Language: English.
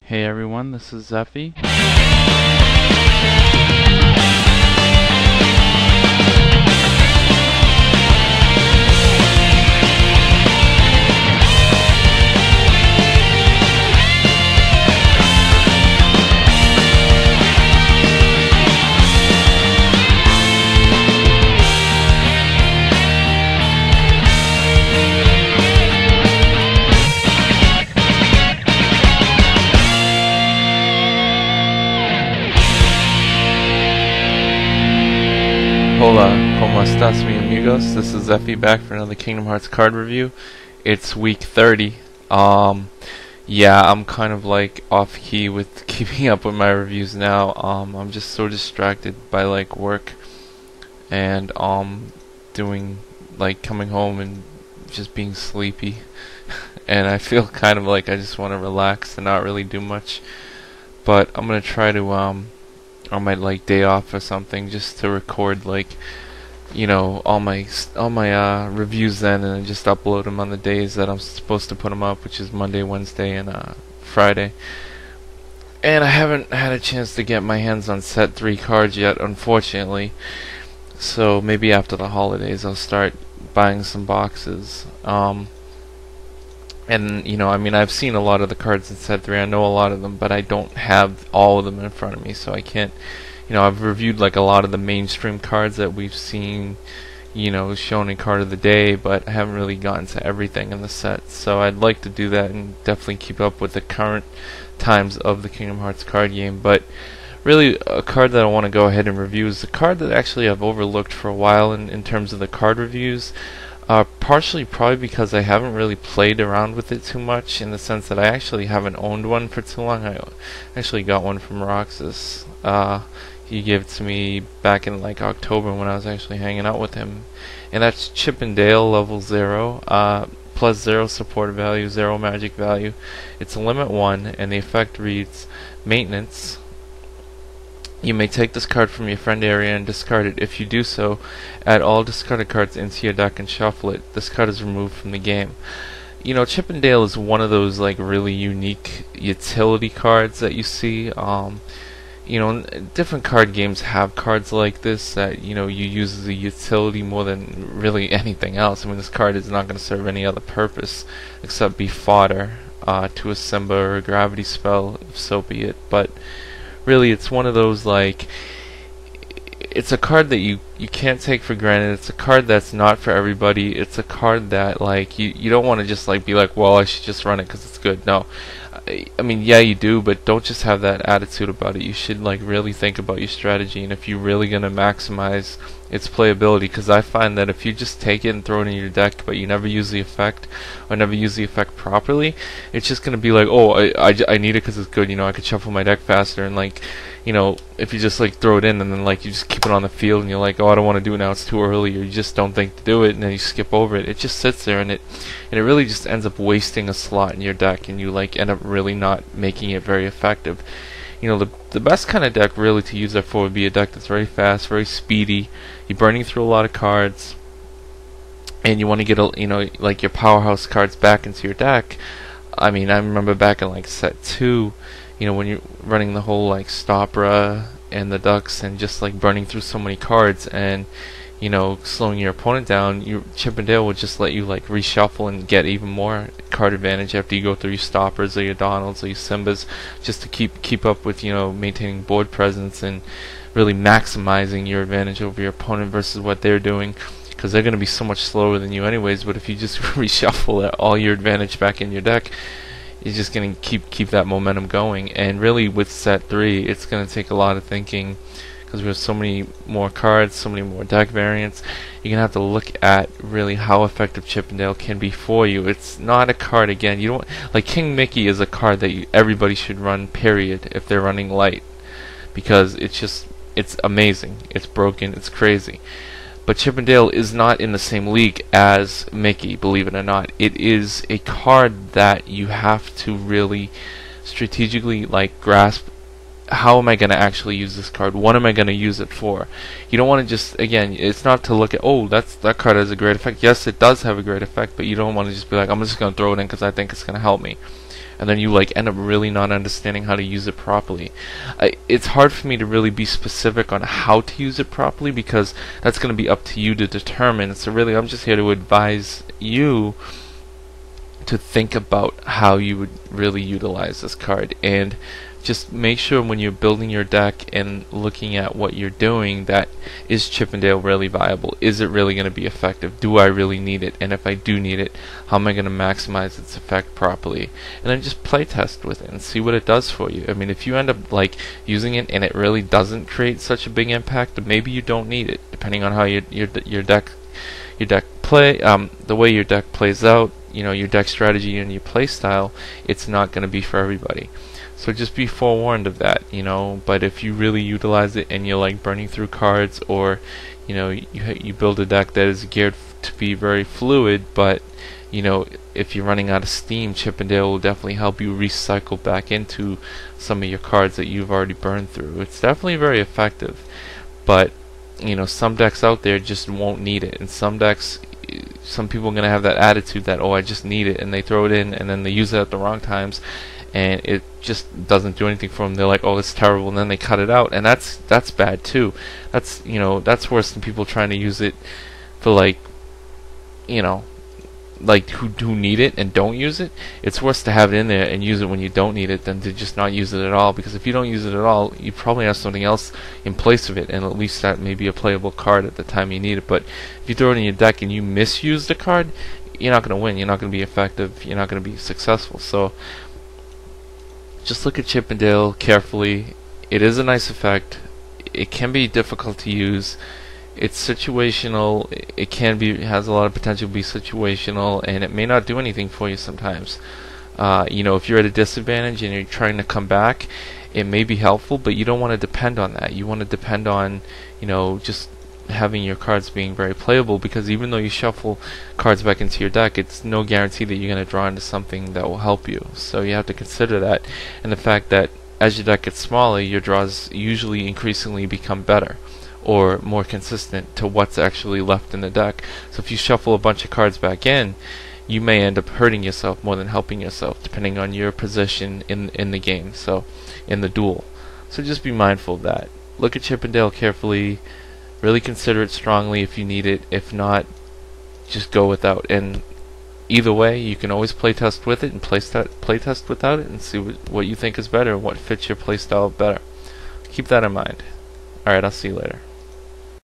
Hey everyone, this is Zeffy. Hola, ¿cómo estás, mi amigos? This is Zeffy back for another Kingdom Hearts card review. It's week 30. Yeah, I'm kind of like off key with keeping up with my reviews now. I'm just so distracted by like work and doing like coming home and just being sleepy. And I feel kind of like I just want to relax and not really do much. But I'm gonna try to on my like day off or something just to record like all my reviews then, and just upload them on the days that I'm supposed to put them up, which is Monday, Wednesday, and Friday. And I haven't had a chance to get my hands on set 3 cards yet, unfortunately. So maybe after the holidays I'll start buying some boxes. And I mean, I've seen a lot of the cards in set 3. I know a lot of them, but I don't have all of them in front of me, so I can't. I've reviewed like a lot of the mainstream cards that we've seen, shown in Card of the Day, but I haven't really gotten to everything in the set. So I'd like to do that and definitely keep up with the current times of the Kingdom Hearts card game. But really, a card that I want to go ahead and review is the card that actually I've overlooked for a while in terms of the card reviews. Partially probably because I haven't really played around with it too much, in the sense that I actually haven't owned one for too long. I actually got one from Roxas. He gave it to me back in like October when I was actually hanging out with him. And that's Chip 'n Dale level 0, plus 0 support value, 0 magic value. It's a limit 1, and the effect reads, Maintenance. You may take this card from your friend area and discard it. If you do so, add all discarded cards into your deck and shuffle it. This card is removed from the game. Chip 'n Dale is one of those like really unique utility cards that you see. Different card games have cards like this that you use as a utility more than really anything else. I mean, this card is not going to serve any other purpose except be fodder to a Simba or a gravity spell, if so be it. But really, it's one of those like, it's a card that you can't take for granted. It's a card that's not for everybody. It's a card that like you don't want to just like be like, well, I should just run it because it's good. No, I mean, yeah, you do, but don't just have that attitude about it. You should like really think about your strategy, and if you're really gonna maximize its playability, because I find that if you just take it and throw it in your deck but you never use the effect, or never use the effect properly, it's just gonna be like, oh, I need it because it's good. I could shuffle my deck faster, and like if you just like throw it in and then like you just keep it on the field and you're like, oh, I don't want to do it now, it's too early, or you just don't think to do it, and then you skip over it, it just sits there, and it really just ends up wasting a slot in your deck, and you like end up really not making it very effective. The best kind of deck really to use that for would be a deck that's very fast, very speedy. You're burning through a lot of cards, and you want to get like your powerhouse cards back into your deck. I mean, I remember back in like set 2, when you're running the whole like Stopra and the Ducks, and just like burning through so many cards and slowing your opponent down, Chip 'n Dale would just let you like reshuffle and get even more card advantage after you go through your Stoppers or your Donalds or your Simbas, just to keep up with maintaining board presence and really maximizing your advantage over your opponent versus what they're doing, because they're going to be so much slower than you anyways. But if you just reshuffle all your advantage back in your deck, you're just going to keep that momentum going. And really, with set 3, it's going to take a lot of thinking, because we have so many more cards, so many more deck variants. You're gonna have to look at really how effective Chip 'n Dale can be for you. It's not a card, again, you don't like King Mickey is a card that everybody should run, period, if they're running light, because it's amazing, it's broken, it's crazy. But Chip 'n Dale is not in the same league as Mickey, believe it or not. It is a card that you have to really strategically like grasp. How am I going to actually use this card? What am I going to use it for? You don't want to just, again, it's not to look at, oh, that card has a great effect. Yes, it does have a great effect, but you don't want to just be like, I'm just going to throw it in because I think it's going to help me. and then you like end up really not understanding how to use it properly. It's hard for me to really be specific on how to use it properly because that's going to be up to you to determine. So really, I'm just here to advise you to think about how you would really utilize this card, and just make sure when you're building your deck and looking at what you're doing, that is Chippendale really viable? Is it really going to be effective? Do I really need it? And if I do need it, how am I going to maximize its effect properly? And then just play test with it and see what it does for you. I mean, if you end up like using it and it really doesn't create such a big impact, then maybe you don't need it, depending on how your deck play, the way your deck plays out, you know, your deck strategy and your play style. It's not going to be for everybody. So just be forewarned of that, you know. But if you really utilize it and you're like burning through cards, or you know, you build a deck that is geared to be very fluid, but you know, if you're running out of steam, Chippendale will definitely help you recycle back into some of your cards that you've already burned through. It's definitely very effective, but you know, some decks out there just won't need it, and some decks, some people are gonna have that attitude that, oh, I just need it, and they throw it in and then they use it at the wrong times, and it just doesn't do anything for them. They're like, oh, it's terrible, and then they cut it out, and that's bad too. That's, you know, that's worse than people trying to use it for, like, you know, like who need it and don't use it. It's worse to have it in there and use it when you don't need it than to just not use it at all, because if you don't use it at all, you probably have something else in place of it, and at least that may be a playable card at the time you need it. But if you throw it in your deck and you misuse the card, you're not going to win, you're not going to be effective, you're not going to be successful. So just look at Chippendale carefully. It is a nice effect. It can be difficult to use. It's situational. It can be, has a lot of potential to be situational, and it may not do anything for you sometimes. You know, if you're at a disadvantage and you're trying to come back, it may be helpful, but you don't want to depend on that. You want to depend on, you know, just having your cards being very playable, because even though you shuffle cards back into your deck, it's no guarantee that you're going to draw into something that will help you. So you have to consider that, and the fact that as your deck gets smaller, your draws usually increasingly become better or more consistent to what's actually left in the deck. So if you shuffle a bunch of cards back in, you may end up hurting yourself more than helping yourself, depending on your position in the game, so in the duel. So just be mindful of that. Look at Chippendale carefully. Really consider it strongly if you need it. If not, just go without. And either way, you can always play test with it and play test without it, and see what you think is better and what fits your play style better. Keep that in mind. Alright, I'll see you later.